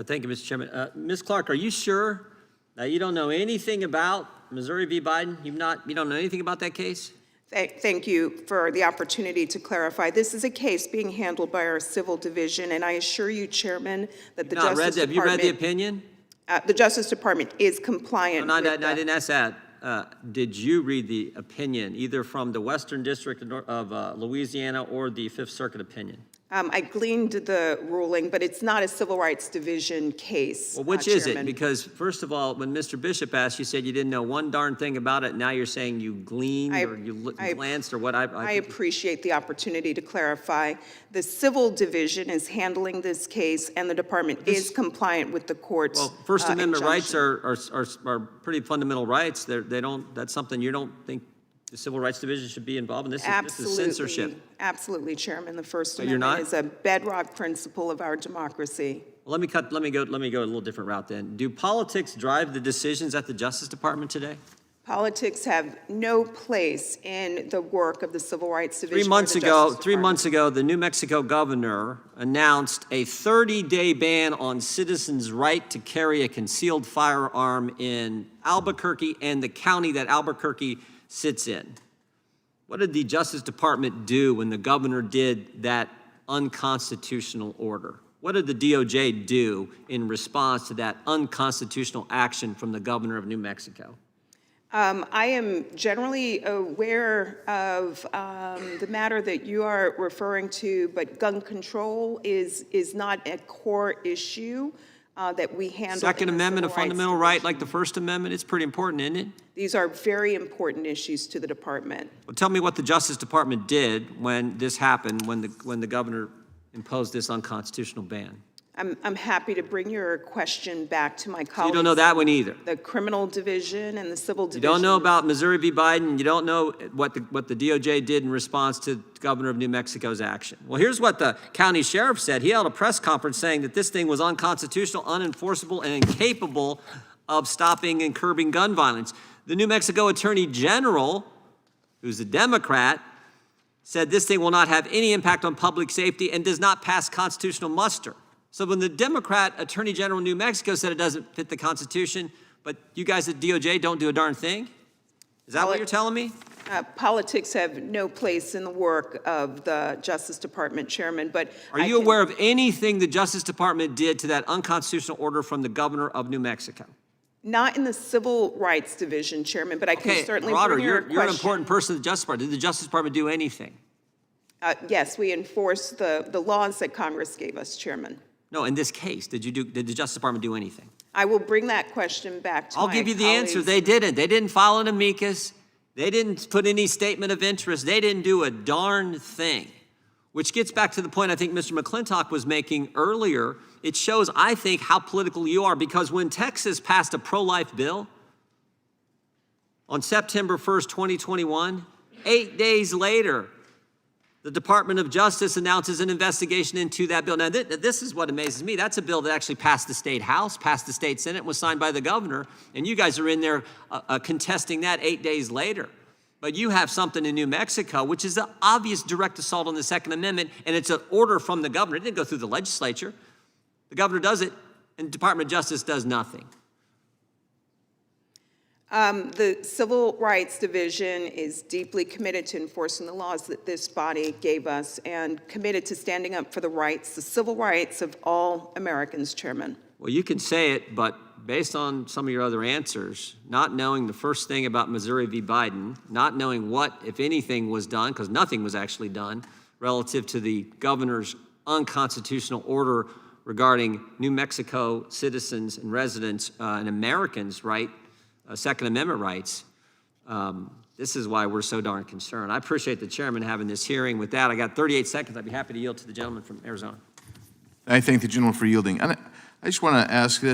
Thank you, Mr. Chairman. Ms. Clarke, are you sure that you don't know anything about Missouri v. Biden? You don't know anything about that case? Thank you for the opportunity to clarify. This is a case being handled by our civil division, and I assure you, Chairman, that the Justice Department... Have you read the opinion? The Justice Department is compliant I didn't ask that. Did you read the opinion, either from the Western District of Louisiana or the Fifth Circuit opinion? I gleaned the ruling, but it's not a Civil Rights Division case. Well, which is it? Because, first of all, when Mr. Bishop asked, you said you didn't know one darn thing about it. Now you're saying you gleaned or you glanced or what? I appreciate the opportunity to clarify. The Civil Division is handling this case, and the Department is compliant with the court's Well, First Amendment injunction. rights are pretty fundamental rights. That's something you don't think the Civil Rights Division should be involved in. This is censorship. Absolutely, Chairman. The First you're Amendment not? is a bedrock principle of our democracy. Well, let me go a little different route then. Do politics drive the decisions at the Justice Department today? Politics have no place in the work of the Civil Rights Division. 3 months ago, the New Mexico governor announced a 30-day ban on citizens' right to carry a concealed firearm in Albuquerque and the county that Albuquerque sits in. What did the Justice Department do when the governor did that unconstitutional order? What did the DOJ do in response to that unconstitutional action from the governor of New Mexico? I am generally aware of the matter that you are referring to, but gun control is not a core issue that we handle. Second Amendment, a fundamental right like the First Amendment, it's pretty important, isn't it? These are very important issues to the department. Well, tell me what the Justice Department did when this happened, when the governor imposed this unconstitutional ban. I'm happy to bring your question back to my colleagues. So you don't know that one either. The criminal division and the civil division. You don't know about Missouri v. Biden. You don't know what the DOJ did in response to the governor of New Mexico's action. Well, here's what the county sheriff said. He held a press conference saying that this thing was unconstitutional, unenforceable, and incapable of stopping and curbing gun violence. The New Mexico Attorney General, who's a Democrat, said this thing will not have any impact on public safety and does not pass constitutional muster. So when the Democrat Attorney General of New Mexico said it doesn't fit the Constitution, but you guys at DOJ don't do a darn thing? Is that what you're telling me? Politics have no place in the work of the Justice Department, Chairman, but Are you aware of anything the Justice Department did to that unconstitutional order from the governor of New Mexico? Not in the Civil Rights Division, Chairman, but I can certainly Marauder, bring your question. You're an important person in the Justice Department. Did the Justice Department do anything? Yes, we enforce the laws that Congress gave us, Chairman. No, in this case, did the Justice Department do anything? I will bring that question back to my I'll give you the answer. colleagues. They didn't. They didn't file an amicus. They didn't put any statement of interest. They didn't do a darn thing, which gets back to the point I think Mr. McClintock was making earlier. It shows, I think, how political you are, because when Texas passed a pro-life bill on September 1st, 2021, 8 days later, the Department of Justice announces an investigation into that bill. Now, this is what amazes me. That's a bill that actually passed the state House, passed the state Senate, was signed by the governor, and you guys are in there contesting that 8 days later. But you have something in New Mexico, which is an obvious direct assault on the Second Amendment, and it's an order from the governor. It didn't go through the legislature. The governor does it, and the Department of Justice does nothing. The Civil Rights Division is deeply committed to enforcing the laws that this body gave us and committed to standing up for the rights, the civil rights of all Americans, Chairman. Well, you can say it, but based on some of your other answers, not knowing the first thing about Missouri v. Biden, not knowing what, if anything, was done, because nothing was actually done, relative to the governor's unconstitutional order regarding New Mexico citizens and residents and Americans' right, Second Amendment rights. This is why we're so darn concerned. I appreciate the chairman having this hearing. With that, I got 38 seconds. I'd be happy to yield to the gentleman from Arizona. I thank the gentleman for yielding. And I just want to ask this.